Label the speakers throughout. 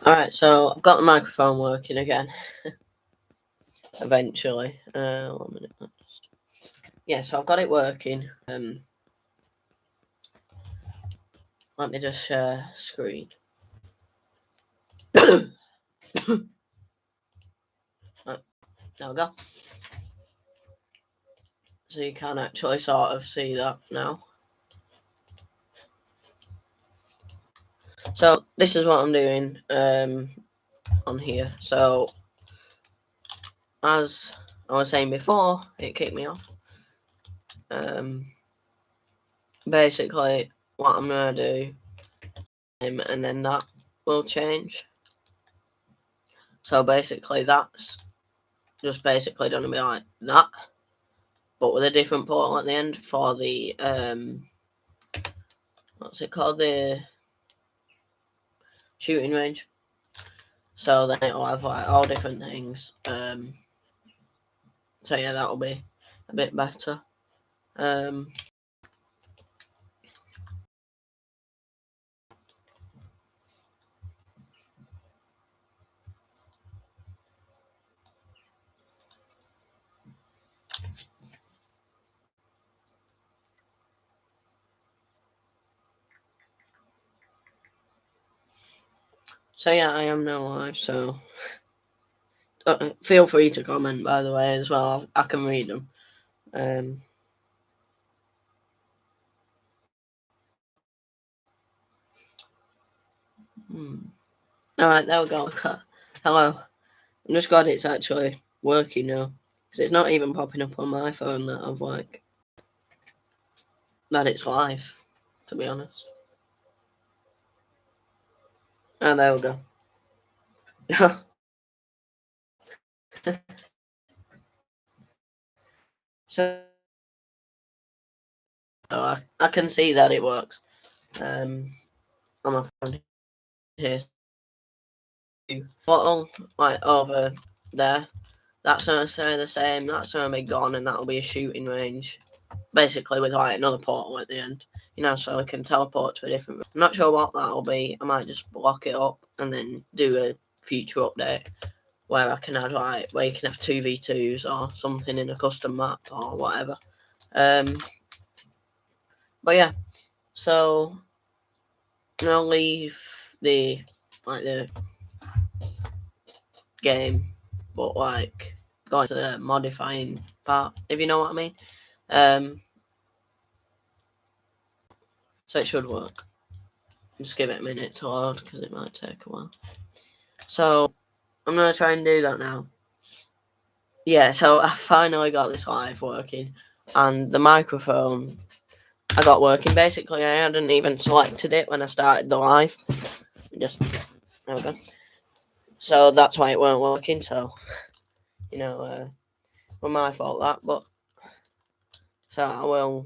Speaker 1: Alright, so I've got the microphone working again. Eventually. 1 minute. Yeah, so I've got it working. Let me just share screen. Right, there we go. So you can actually sort of see that now. So this is what I'm doing on here. So as I was saying before, it kicked me off. Basically, what I'm gonna do, and then that will change. So basically, that's just basically gonna be like that, but with a different portal at the end for the what's it called, the shooting range. So then it'll have like all different things. So yeah, that'll be a bit better. So yeah, I am now live. So feel free to comment, by the way, as well. I can read them. Alright, there we go. Hello. I'm just glad it's actually working now, because it's not even popping up on my phone that I've like that it's live, to be honest. Ah, there we go. So I can see that it works. On my phone here. Bottle, like over there, that's gonna stay the same. That's gonna be gone, and that'll be a shooting range, basically with like another portal at the end. You know, so I can teleport to a different room. I'm not sure what that'll be. I might just block it up and then do a future update where I can add like where you can have 2v2s or something in a custom map or whatever. But yeah, so I'll leave the game, but like going to the modifying part, if you know what I mean. So it should work. Just give it a minute to load because it might take a while. So I'm gonna try and do that now. Yeah, so I finally got this live working, and the microphone I got working. Basically, I hadn't even selected it when I started the live. Just there we go. So that's why it weren't working. So you know, well, my fault that. But so I will,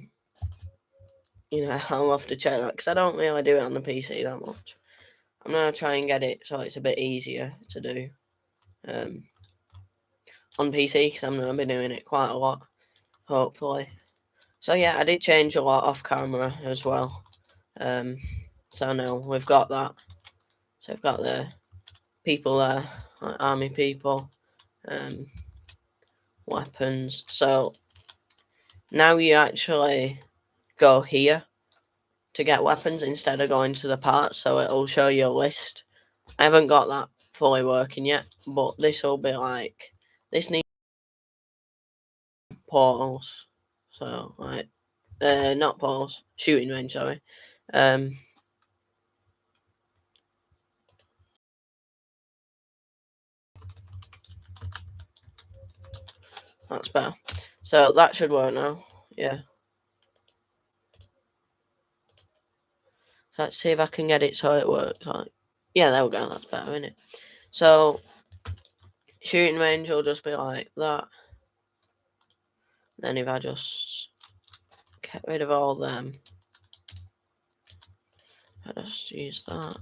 Speaker 1: I'll have to check that because I don't really do it on the PC that much. I'm gonna try and get it so it's a bit easier to do on PC because I'm gonna be doing it quite a lot, hopefully. So yeah, I did change a lot off camera as well. So now we've got that. So we've got the people there, like army people, weapons. So now you actually go here to get weapons instead of going to the parts, so it'll show you a list. I haven't got that fully working yet, but this will be like, this needs portals. So like, not portals, shooting range, sorry. That's better. So that should work now. Yeah. So let's see if I can get it so it works. Like, yeah, there we go. That's better, isn't it? So shooting range will just be like that. Then if I just get rid of all them, I just use that.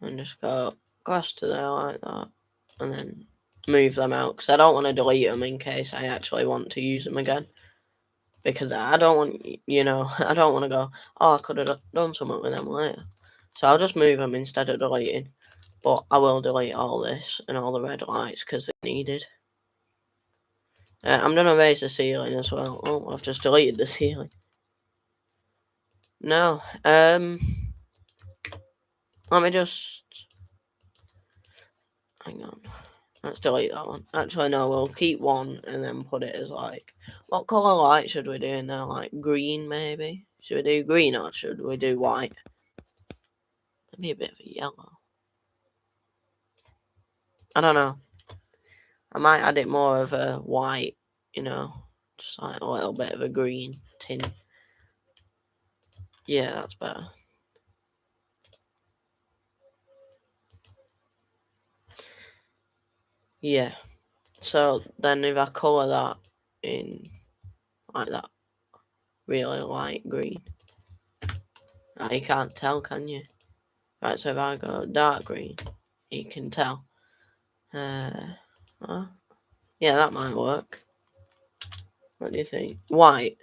Speaker 1: And just go across to there like that, and then move them out because I don't want to delete them in case I actually want to use them again. because I don't want, I don't want to go, oh, I could have done something with them later. So I'll just move them instead of deleting. But I will delete all this and all the red lights because they're needed. I'm going to raise the ceiling as well. Oh, I've just deleted the ceiling. No. Let me just... Hang on. Let's delete that one. Actually, no, we'll keep one and then put it as like... What colour light should we do in there? Like green, maybe? Should we do green or should we do white? Maybe a bit of a yellow. I don't know. I might add it more of a white, just like a little bit of a green tint. Yeah, that's better. Yeah. So then if I colour that in like that really light green. You can't tell, can you? Right, so if I go dark green, you can tell. Yeah, that might work. What do you think? White.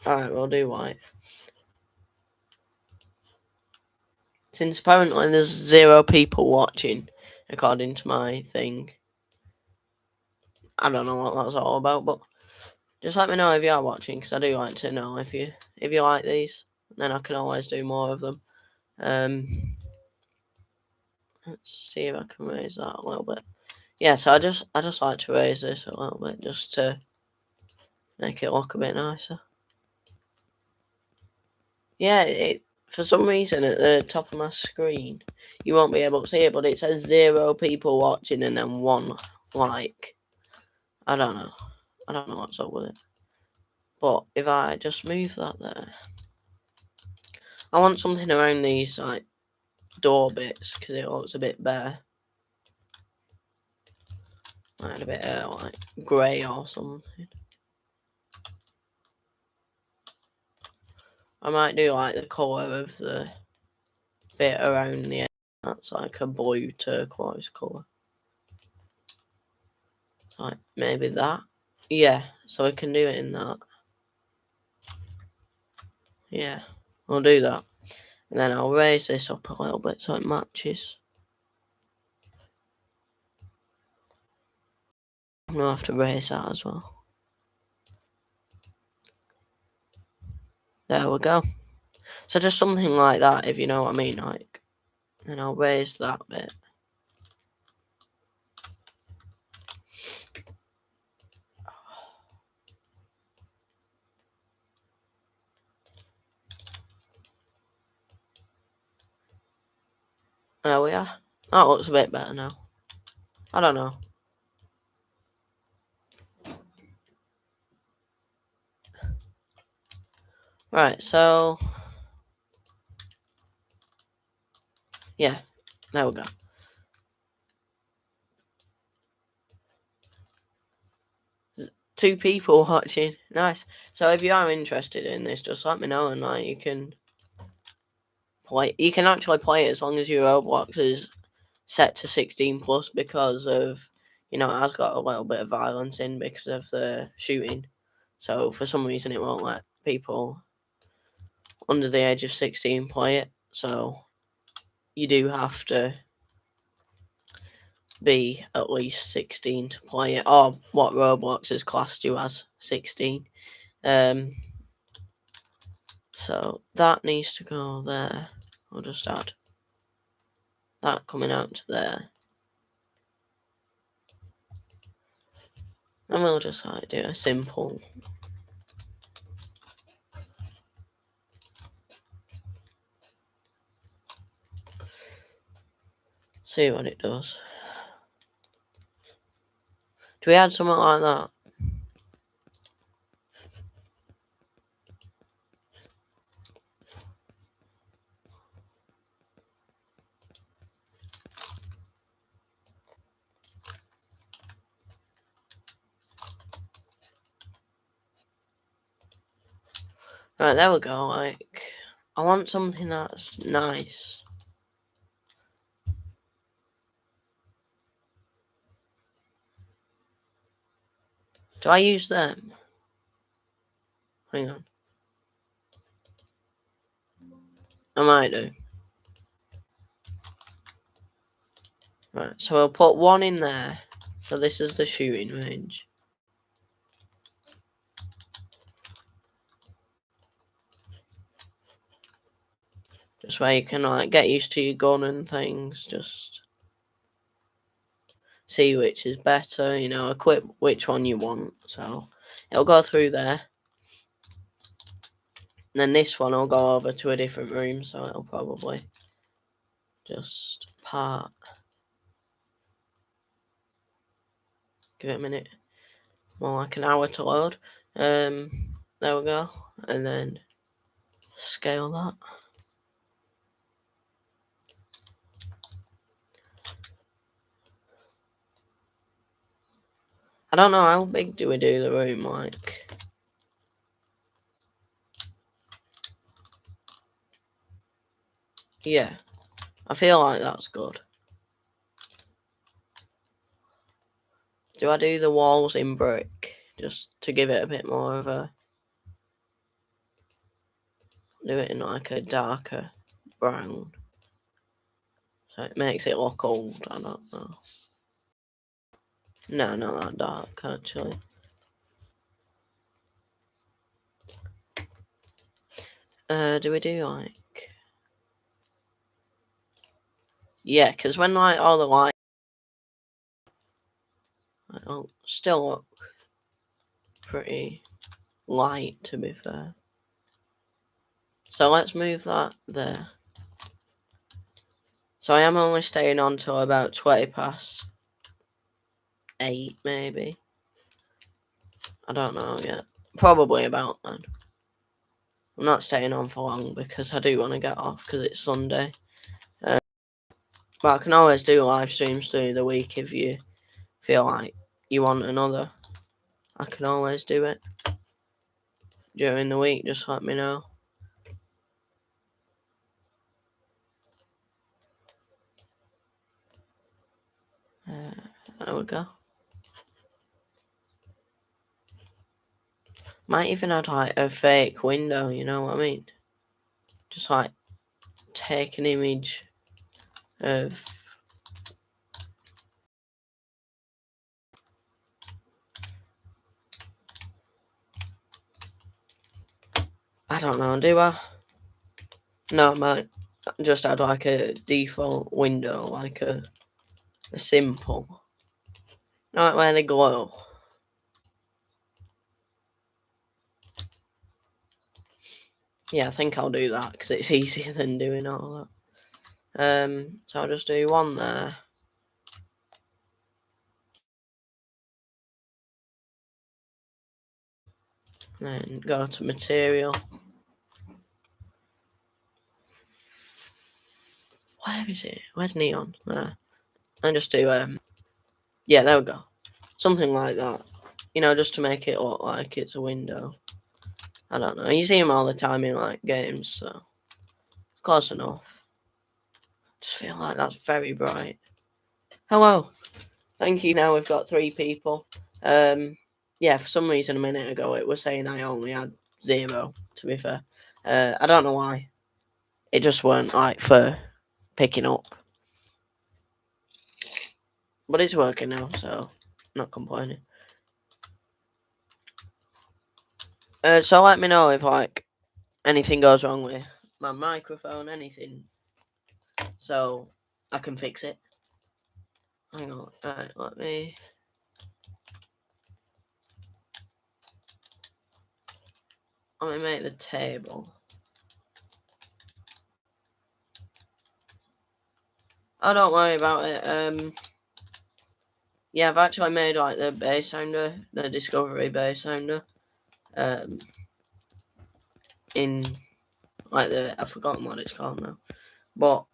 Speaker 1: Alright, we'll do white. Since apparently there's 0 people watching, according to my thing. I don't know what that's all about, but just let me know if you are watching, because I do like to know if you like these. Then I can always do more of them. Let's see if I can raise that a little bit. Yeah, so I just like to raise this a little bit just to make it look a bit nicer. Yeah, for some reason at the top of my screen, you won't be able to see it, but it says 0 people watching and then 1 like. I don't know what's up with it. But if I just move that there, I want something around these like door bits because it looks a bit bare. Like a bit like grey or something. I might do like the colour of the bit around the edge. That's like a blue turquoise colour. Like maybe that. Yeah, so we can do it in that. Yeah, we'll do that. And then I'll raise this up a little bit so it matches. I'm going to have to raise that as well. There we go. So just something like that, if you know what I mean, like. And I'll raise that bit. There we are. That looks a bit better now. I don't know. Right, so... Yeah, there we go. Two people watching. Nice. So if you are interested in this, just let me know and like you can play. You can actually play it as long as your ROBLOX is set to 16 plus because of, it has got a little bit of violence in because of the shooting. So for some reason it won't let people under the age of 16 play it. So you do have to be at least 16 to play it, or what ROBLOX has classed you as 16. So that needs to go there. I'll just add that coming out to there. And we'll just like do a simple see what it does. Do we add something like that? Right, there we go. Like, I want something that's nice. Do I use them? Hang on. I might do. Right, so I'll put one in there. So this is the shooting range. Just where you can like get used to your gun and things. Just see which is better, you know, equip which one you want. So it'll go through there. And then this one will go over to a different room, so it'll probably just part. Give it a minute. More like an hour to load. There we go. And then scale that. I don't know how big do we do the room like. Yeah, I feel like that's good. Do I do the walls in brick just to give it a bit more of a? Do it in like a darker brown, so it makes it look old. I don't know. No, not that dark actually. Do we do like? Yeah, because when like all the light, it'll still look pretty light to be fair. So let's move that there. So I am only staying on till about 8 maybe. I don't know yet. Probably about then. I'm not staying on for long because I do want to get off because it's Sunday. But I can always do live streams through the week if you feel like you want another. I can always do it during the week. Just let me know. There we go. Might even add like a fake window, you know what I mean? Just like take an image of I don't know, do I? No, I might just add like a default window, like a simple. Not where they glow. Yeah, I think I'll do that because it's easier than doing all that. So I'll just do one there. Then go to material. Where is it? Where's neon? There. And just do yeah, there we go. Something like that. You know, just to make it look like it's a window. I don't know. You see them all the time in like games, so close enough. Just feel like that's very bright. Hello. Thank you. Now we've got 3 people. Yeah, for some reason a minute ago it was saying I only had 0, to be fair. I don't know why. It just weren't like for picking up. But it's working now, so not complaining. So let me know if like anything goes wrong with my microphone, anything, so I can fix it. Hang on, right, let me. Let me make the table. Oh, don't worry about it. Yeah, I've actually made like the bass sounder, the Discovery bass sounder. In like I've forgotten what it's called now, but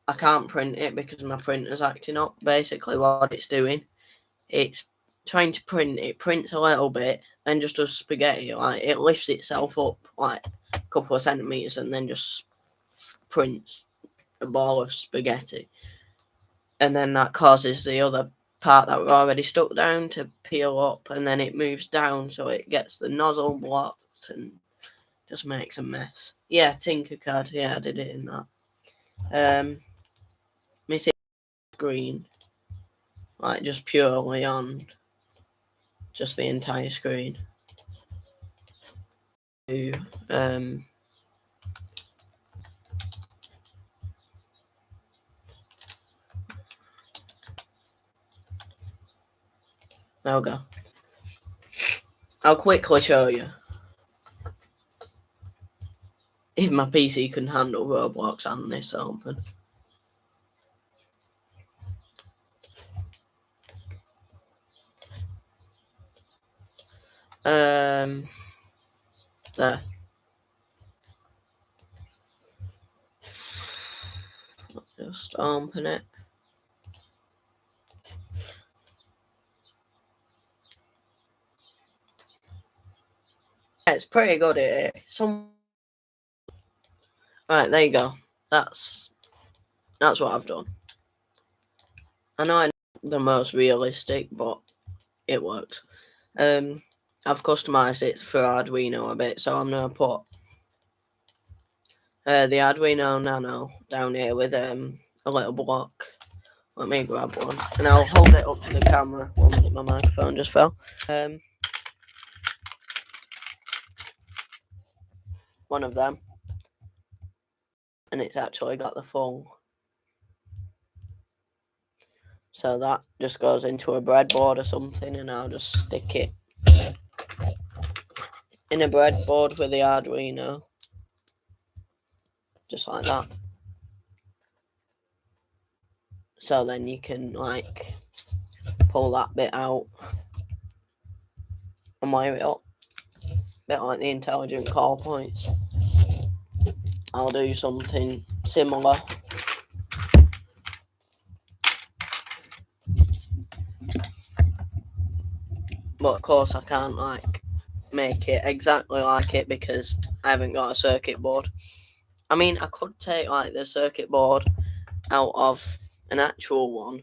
Speaker 1: I can't print it because my printer's acting up. Basically, what it's doing, it's trying to print. It prints a little bit and just does spaghetti. Like it lifts itself up like a couple of centimeters and then just prints a ball of spaghetti, and then that causes the other part that we're already stuck down to peel up, and then it moves down so it gets the nozzle blocked, and just makes a mess. Yeah, Tinkercad. Yeah, I did it in that. Let me see screen, like just purely on just the entire screen. There we go. I'll quickly show you. If my PC can handle Roblox and this open. There. Just open it. Yeah, it's pretty good at it. Right, there you go. That's what I've done. I know I'm not the most realistic, but it works. I've customized it for Arduino a bit, so I'm gonna put the Arduino Nano down here with a little block. Let me grab one, and I'll hold it up to the camera. One minute, my microphone just fell. One of them, and it's actually got the full. So that just goes into a breadboard or something, and I'll just stick it in a breadboard with the Arduino, just like that. So then you can like pull that bit out and wire it up, a bit like the intelligent call points. I'll do something similar. But of course I can't like make it exactly like it because I haven't got a circuit board. I mean, I could take like the circuit board out of an actual one.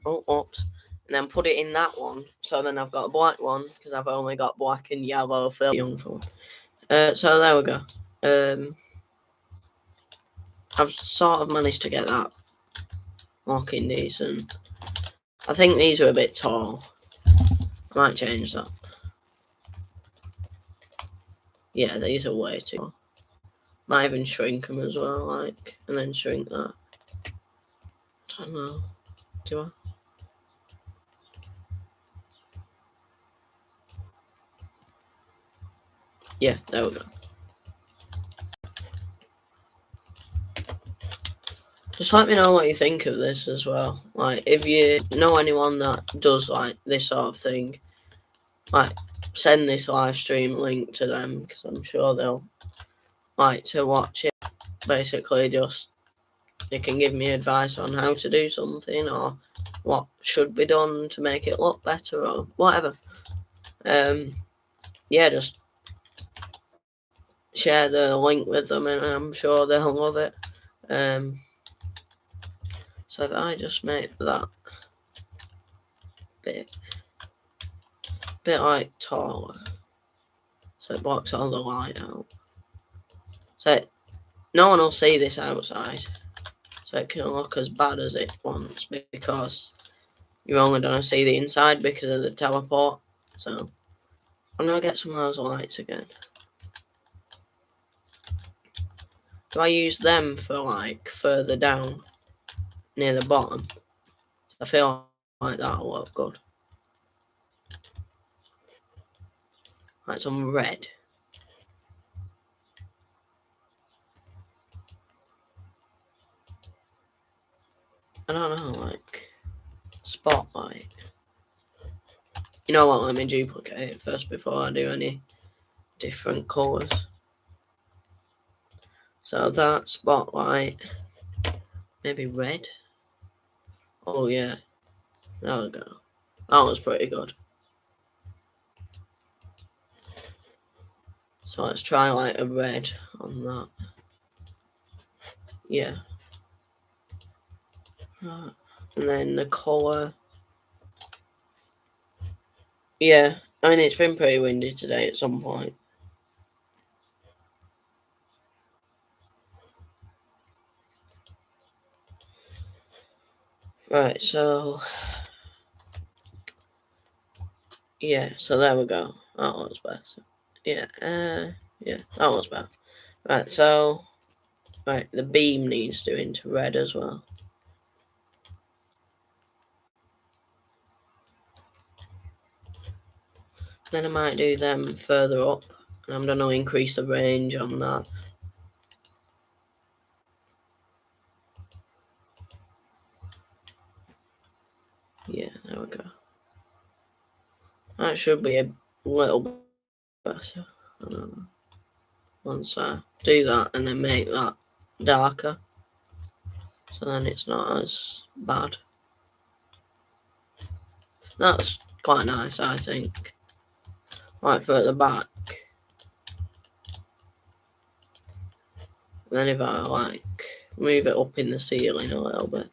Speaker 1: Oh, oops. And then put it in that one. So then I've got a black one because I've only got black and yellow for the young phone. So there we go. I've sort of managed to get that looking decent. I think these are a bit tall. I might change that. Yeah, these are way too tall. Might even shrink them as well, like, and then shrink that. I don't know. Do I? Yeah, there we go. Just let me know what you think of this as well. Like, if you know anyone that does like this sort of thing, like, send this live stream link to them because I'm sure they'll like to watch it. Basically, just they can give me advice on how to do something or what should be done to make it look better or whatever. Yeah, just share the link with them and I'm sure they'll love it. So if I just make that bit like taller, so it blocks all the light out. So no one will see this outside, so it can look as bad as it wants because you're only going to see the inside because of the teleport. So I'm going to get some of those lights again. Do I use them for like further down near the bottom? I feel like that'll look good. Like some red. I don't know, like spotlight. You know what, let me duplicate it first before I do any different colours. So that spotlight, maybe red. Oh yeah, there we go. That was pretty good. So let's try like a red on that. Yeah. And then the colour. Yeah, I mean it's been pretty windy today at some point. Right, so yeah, so there we go. That was better. Yeah, yeah, that was better. Right, so the beam needs doing to red as well. Then I might do them further up, and I'm gonna increase the range on that. Yeah, there we go. That should be a little bit better. I don't know. Once I do that and then make that darker, so then it's not as bad. That's quite nice, I think. Like further back. And then if I like move it up in the ceiling a little bit.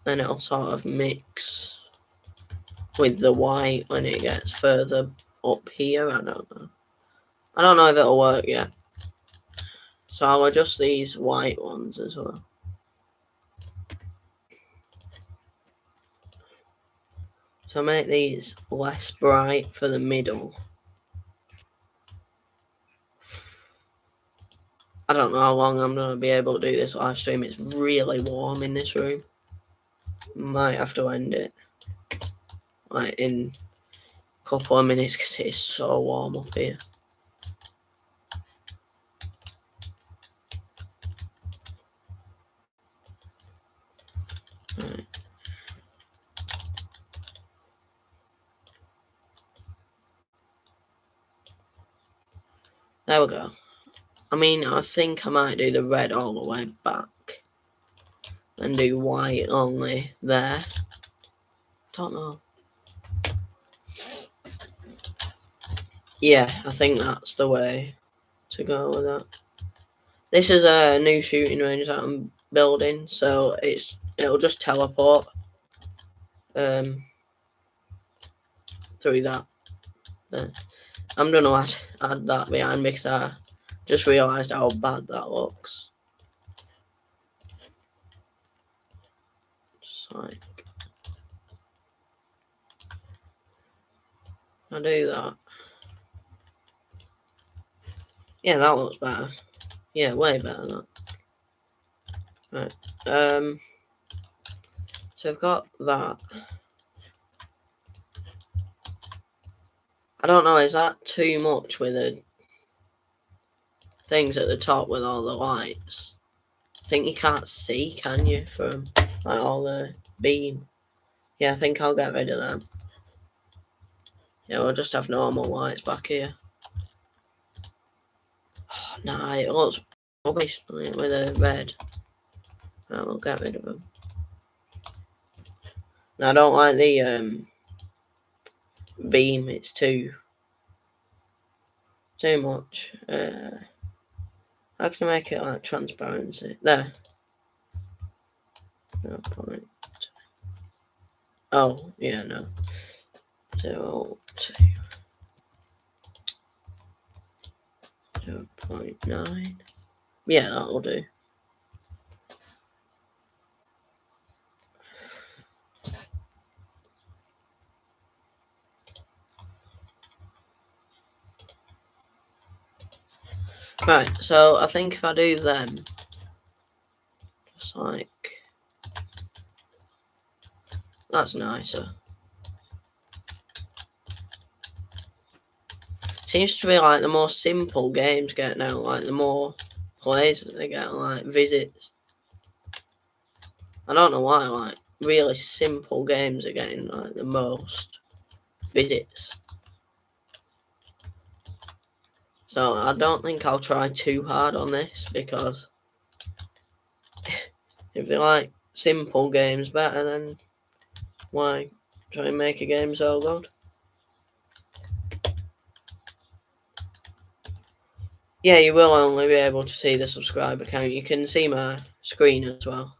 Speaker 1: Then it'll sort of mix with the white when it gets further up here. I don't know. I don't know if it'll work yet. So I'll adjust these white ones as well. So make these less bright for the middle. I don't know how long I'm going to be able to do this live stream. It's really warm in this room. Might have to end it like in a couple of minutes because it is so warm up here. Right. There we go. I mean, I think I might do the red all the way back and do white only there. Don't know. Yeah, I think that's the way to go with that. This is a new shooting range that I'm building, so it'll just teleport through that. I'm gonna add that behind because I just realised how bad that looks. Just like I do that. Yeah, that looks better. Yeah, way better than that. Right. So I've got that. I don't know, is that too much with the things at the top with all the lights? I think you can't see, can you, from like all the beam? Yeah, I think I'll get rid of them. Yeah, we'll just have normal lights back here. Oh, nah, it looks rubbish with a red. Right, we'll get rid of them. No, I don't like the beam. It's too much. How can I make it like transparency? There. No point. Oh, yeah, no. 0.2. 0.9. Yeah, that'll do. Right, so I think if I do them, just like, that's nicer. Seems to be like the more simple games get now, like the more plays that they get, like visits. I don't know why, like really simple games are getting like the most visits. So I don't think I'll try too hard on this because if they like simple games better, then why try and make a game so good? Yeah, you will only be able to see the subscriber count. You can see my screen as well.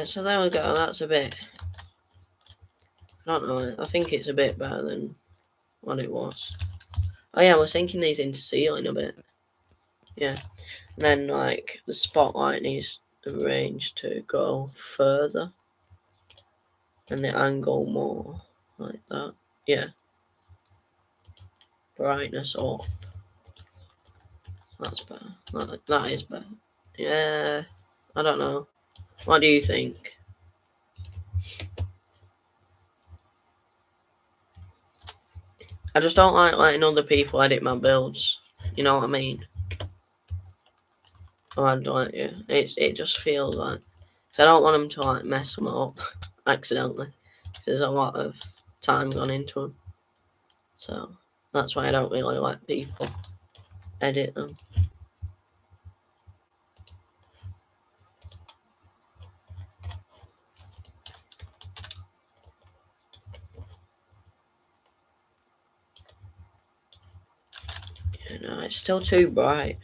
Speaker 1: So there we go. That's a bit. I don't know. I think it's a bit better than what it was. Oh yeah, we're sinking these into ceiling a bit. Yeah. And then like the spotlight needs arranged to go further. And the angle more. Like that. Yeah. Brightness up. That's better. That is better. Yeah. I don't know. What do you think? I just don't like letting other people edit my builds. You know what I mean? Oh, I don't. Yeah. It just feels like. So I don't want them to like mess them up accidentally. There's a lot of time gone into them. So that's why I don't really let people edit them. You know, it's still too bright.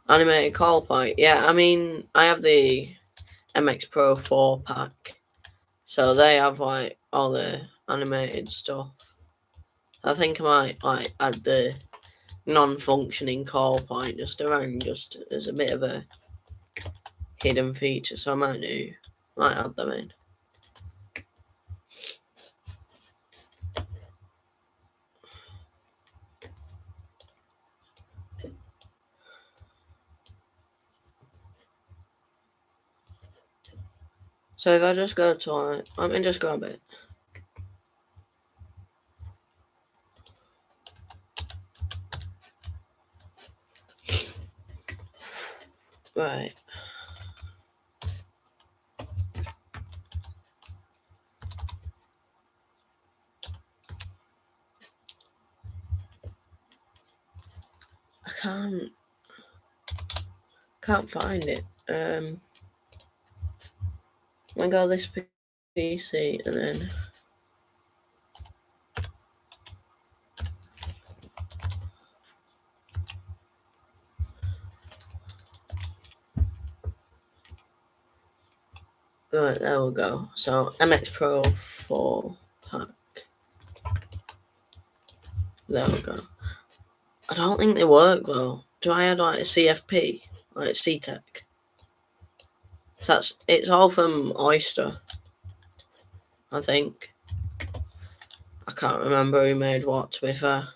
Speaker 1: Animated call point. Yeah, I mean, I have the MX Pro 4 pack. So they have like all the animated stuff. I think I might like add the non-functioning call point just around, just as a bit of a hidden feature. So I might add them in. So if I just go to like, let me just grab it. Right. I can't find it. I got this PC and then right, there we go. So MX Pro 4 pack. There we go. I don't think they work though. Do I add like a CFP? Like CTEC? It's all from Oyster, I think. I can't remember who made what, to be fair.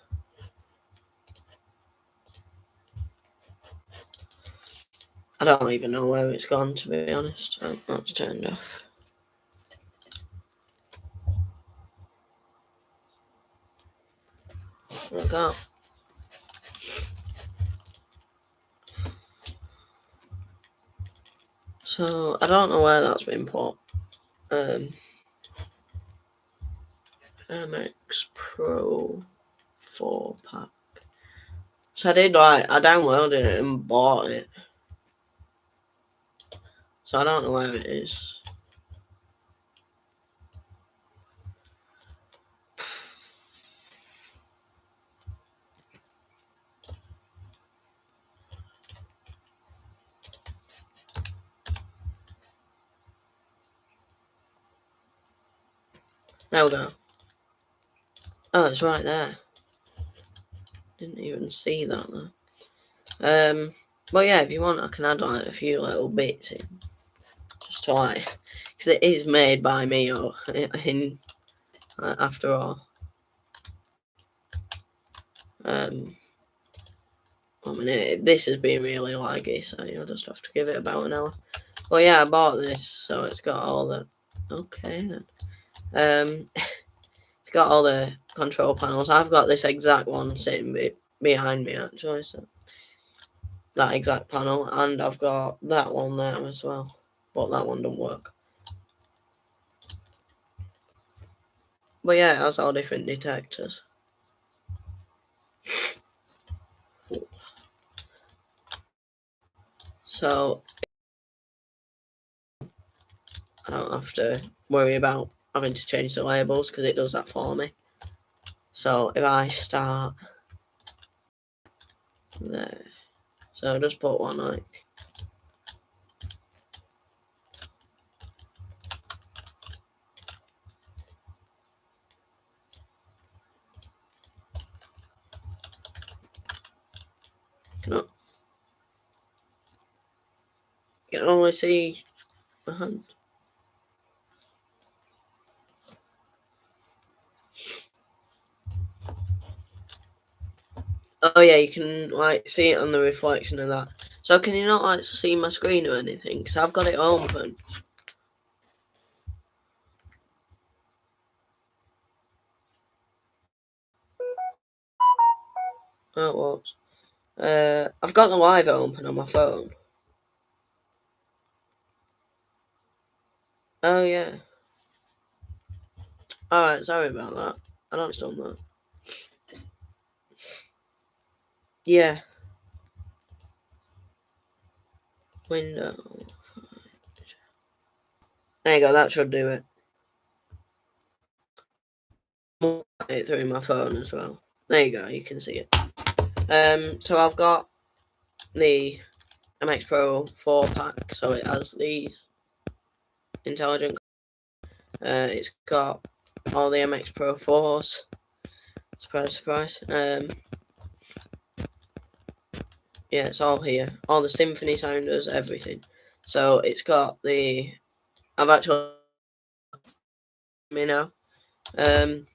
Speaker 1: I don't even know where it's gone, to be honest. Oh, that's turned off. There we go. So, I don't know where that's been put. MX Pro 4 pack. So I downloaded it and bought it. So I don't know where it is. There we go. Oh, it's right there. Didn't even see that though. But yeah, if you want, I can add like a few little bits in, just to like, because it is made by me or in after all. I mean, this has been really laggy, so you'll just have to give it about an hour. But yeah, I bought this, so it's got all the. Okay then. It's got all the control panels. I've got this exact one sitting behind me actually, so that exact panel, and I've got that one there as well, but that one don't work. But yeah, it has all different detectors. So I don't have to worry about having to change the labels because it does that for me. So if I start there. So I'll just put one like. Can only see my hand. Oh yeah, you can like see it on the reflection of that. So can you not like see my screen or anything? Because I've got it open. Oh, it was. I've got the live open on my phone. Oh yeah. Alright, sorry about that. I don't understand that. Yeah. Window. There you go, that should do it. It through my phone as well. There you go, you can see it. So I've got the MX Pro 4 pack, so it has these intelligent. It's got all the MX Pro 4s. Surprise, surprise. Yeah, it's all here. All the symphony sounders, everything. So it's got the. I've actually. You know. And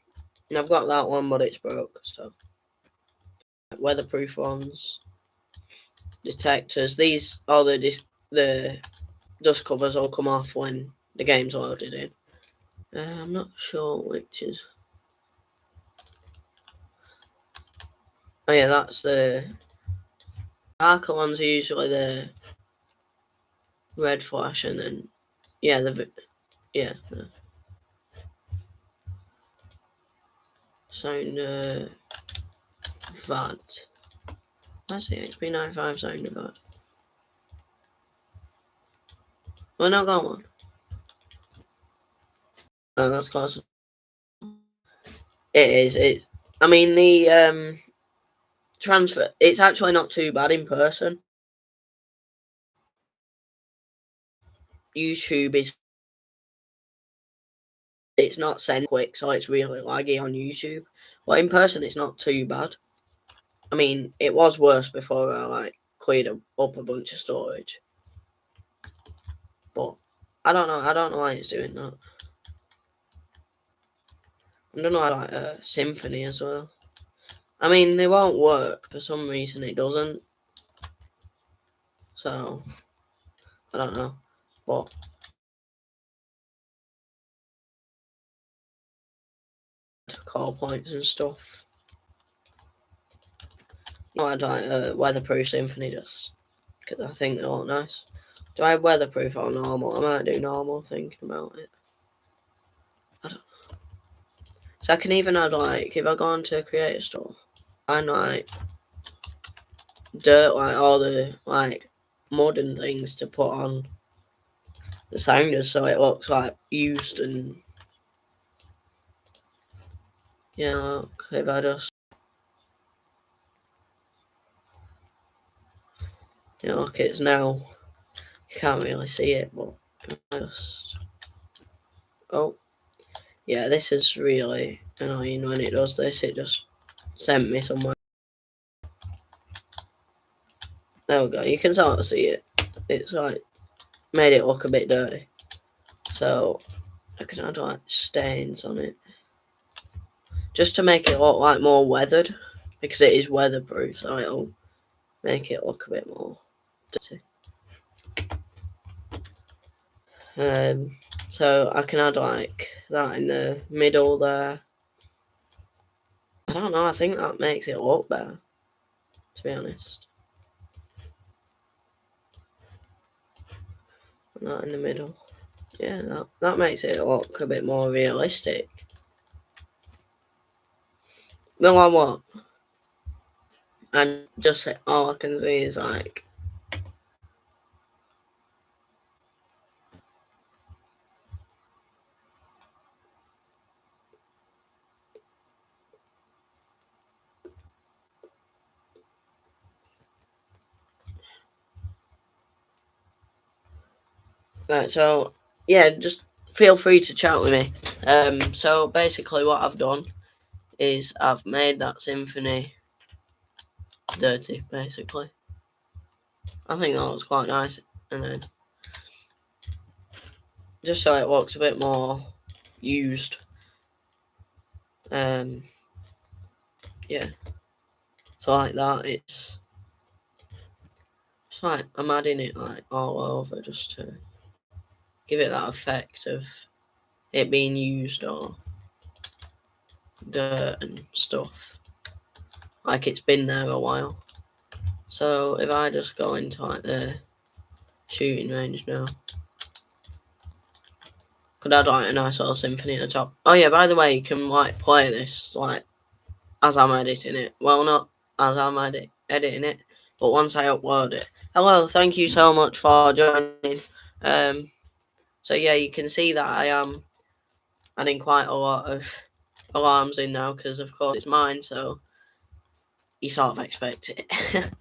Speaker 1: I've got that one, but it's broke. So weatherproof ones, detectors. These all the dust covers all come off when the game's loaded in. I'm not sure which is. Oh yeah, that's the darker ones are usually the red flash, and then yeah, the sound VAD. That's the XP95 sound VAD. Well, not got one. Oh, that's close. It is. It. I mean, the transfer. It's actually not too bad in person. YouTube is. It's not send quick, so it's really laggy on YouTube. But in person, it's not too bad. I mean, it was worse before I like cleared up a bunch of storage. But I don't know. I don't know why it's doing that. I don't know. I like Symphony as well. I mean, they won't work for some reason. It doesn't. So I don't know. But call points and stuff. No, I'd like weatherproof Symphony just because I think they look nice. Do I have weatherproof or normal? I might do normal thinking about it. I don't know. So I can even add like if I go onto Creator Store, I like dirt, like all the like mud and things to put on the sounders so it looks like used and yeah, look, if I just look, it's now you can't really see it, but I just oh yeah, this is really annoying when it does this. It just sent me somewhere. There we go. You can sort of see it. It's like made it look a bit dirty. So I can add like stains on it just to make it look like more weathered because it is weatherproof. So it'll make it look a bit more dirty. So I can add like that in the middle there. I don't know. I think that makes it look better. To be honest, that in the middle. Yeah, that makes it look a bit more realistic. No, I won't. And just all I can see is like. Right, so yeah, just feel free to chat with me. So basically, what I've done is I've made that symphony dirty. Basically, I think that looks quite nice, and then just so it looks a bit more used. Yeah. So like that, it's like I'm adding it like all over just to give it that effect of it being used or dirt and stuff, like it's been there a while. So if I just go into like the shooting range now, could add like a nice little symphony at the top. Oh yeah, by the way, you can like play this like as I'm editing it. Well, not as I'm editing it, but once I upload it. Hello, thank you so much for joining. So yeah, you can see that I am adding quite a lot of alarms in now because of course it's mine, so you sort of expect it.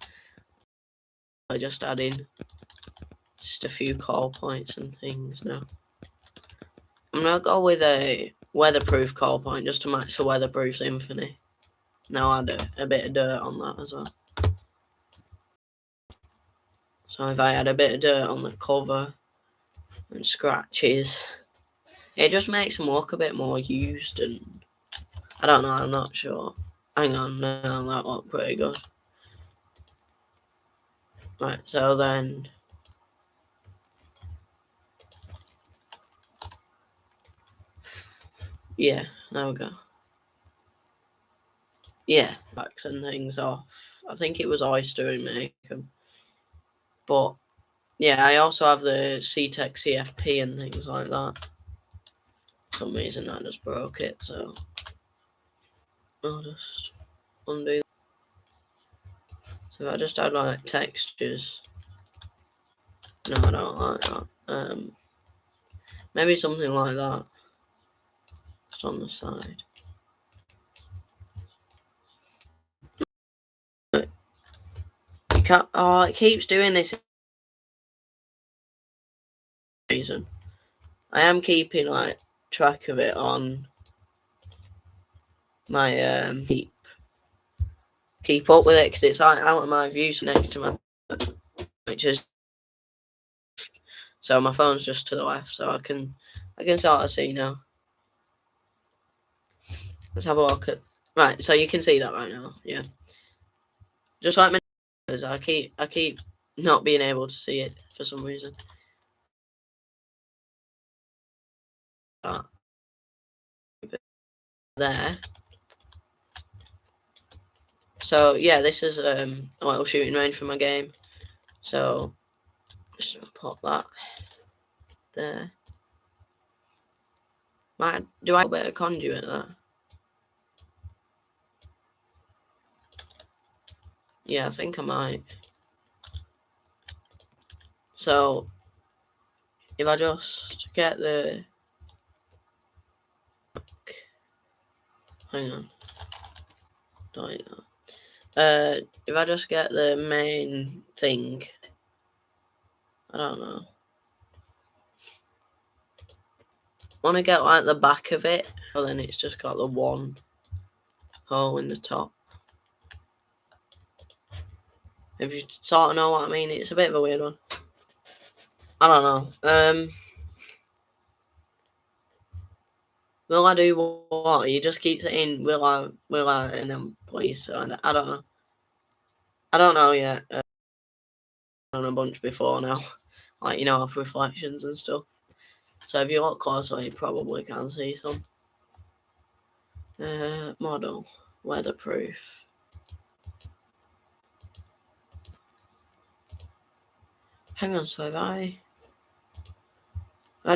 Speaker 1: I just add in just a few call points and things now. I'm gonna go with a weatherproof call point just to match the weatherproof symphony. Now add a bit of dirt on that as well. So if I add a bit of dirt on the cover and scratches, it just makes them look a bit more used, and I don't know, I'm not sure. Hang on, no, that looked pretty good. Right, so then yeah, there we go. Yeah, backs and things off. I think it was Oyster and make them. But yeah, I also have the CTEC CFP and things like that. For some reason I just broke it, so I'll just undo that. So if I just add like textures. No, I don't like that. Maybe something like that. Just on the side. You can't. Oh, it keeps doing this. Reason. I am keeping like track of it on my keep up with it because it's like out of my view next to my, which is so my phone's just to the left, so I can sort of see now. Let's have a look at right. So you can see that right now, yeah. Just like my I keep not being able to see it for some reason. There. So yeah, this is a little shooting range for my game. So just pop that there. Do I have a bit of conduit there? Yeah, I think I might. So if I just get the hang on. Don't eat that. If I just get the main thing, I don't know. Want to get like the back of it, but then it's just got the one hole in the top. If you sort of know what I mean, it's a bit of a weird one. I don't know. Will I do what? You just keep saying, will I, and then please. So I don't know. I don't know yet. I've done a bunch before now, like you know, off reflections and stuff. So if you look closer, you probably can see some. Model, weatherproof. Hang on, so if I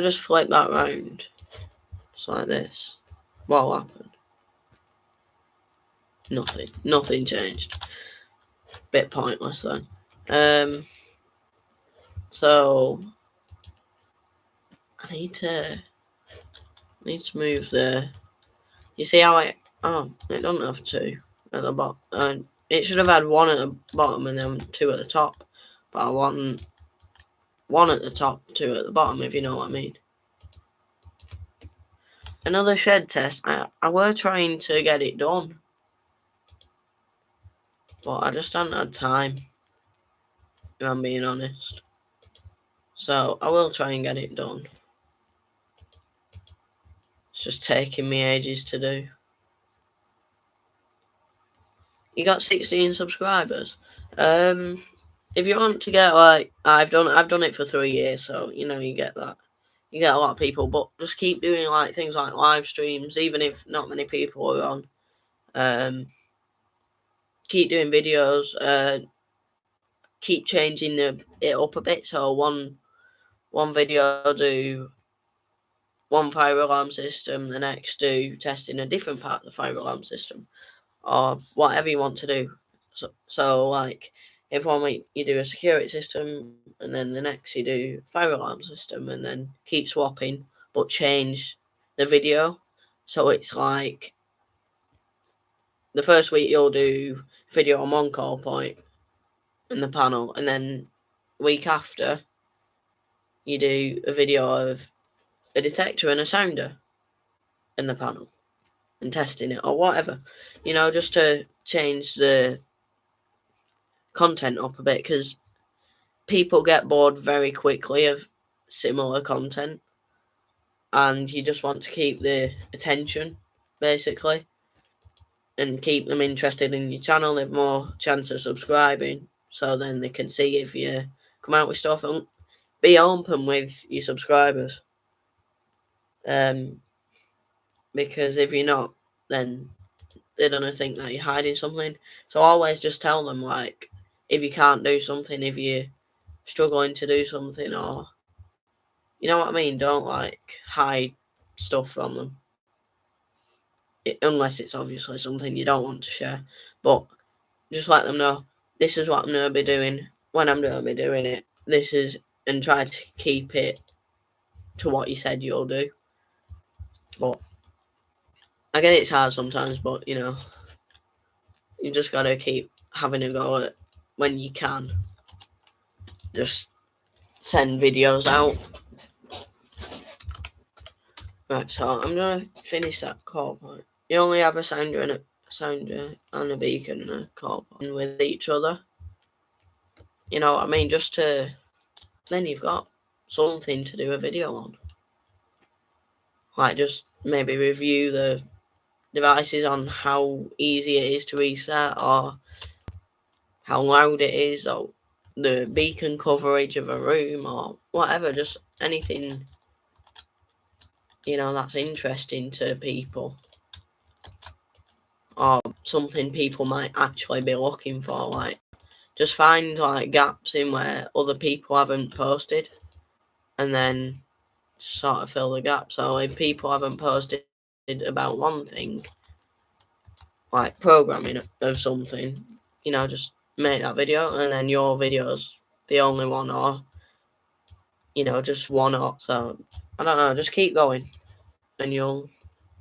Speaker 1: just flip that round, just like this, what happened? Nothing changed. Bit pointless then. So I need to move the. You see how it doesn't have two at the bottom. It should have had one at the bottom and then two at the top, but I want one at the top, two at the bottom, if you know what I mean. Another shed test, I were trying to get it done, but I just hadn't had time, if I'm being honest. So I will try and get it done. It's just taking me ages to do. You got 16 subscribers. If you want to get, like, I've done it for 3 years, so you know you get that. You get a lot of people, but just keep doing like things like live streams, even if not many people are on. Keep doing videos. Keep changing it up a bit. So one video do one fire alarm system, the next do testing a different part of the fire alarm system, or whatever you want to do. So like, if 1 week you do a security system, and then the next you do fire alarm system, and then keep swapping, but change the video. So it's like, the first week you'll do video on one call point in the panel, and then week after you do a video of a detector and a sounder in the panel and testing it, or whatever, you know, just to change the content up a bit, because people get bored very quickly of similar content, and you just want to keep the attention, basically, and keep them interested in your channel. They have more chance of subscribing, so then they can see if you come out with stuff, and be open with your subscribers. Because if you're not, then they're gonna think that you're hiding something. So always just tell them, like, if you can't do something, if you're struggling to do something, or you know what I mean. Don't like hide stuff from them, unless it's obviously something you don't want to share. But just let them know, this is what I'm gonna be doing, when I'm gonna be doing it. This is, and try to keep it to what you said you'll do. But I get it's hard sometimes, but you know, you just gotta keep having a go at, when you can, just send videos out. Right, so I'm gonna finish that call point. You only have a sounder and a beacon and a call point with each other. You know what I mean? Just to, then you've got something to do a video on. Like, just maybe review the devices on how easy it is to reset, or how loud it is, or the beacon coverage of a room, or whatever. Just anything, you know, that's interesting to people, or something people might actually be looking for. Like, just find like gaps in where other people haven't posted, and then sort of fill the gap. So if people haven't posted about one thing, like programming of something, you know, just make that video, and then your video's the only one, or you know, just one up. So I don't know, just keep going, and you'll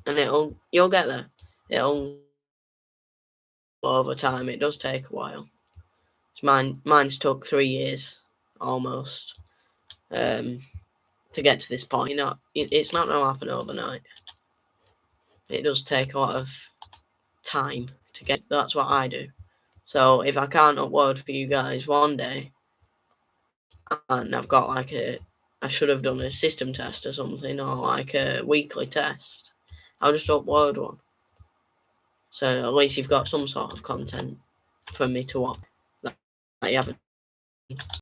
Speaker 1: get there. It'll, over time, it does take a while. Mine's took 3 years almost, to get to this point. You know, it's not gonna happen overnight. It does take a lot of time to get. That's what I do. So if I can't upload for you guys one day, and I've got like I should have done a system test or something, or like a weekly test, I'll just upload one. So at least you've got some sort of content for me to watch that you haven't.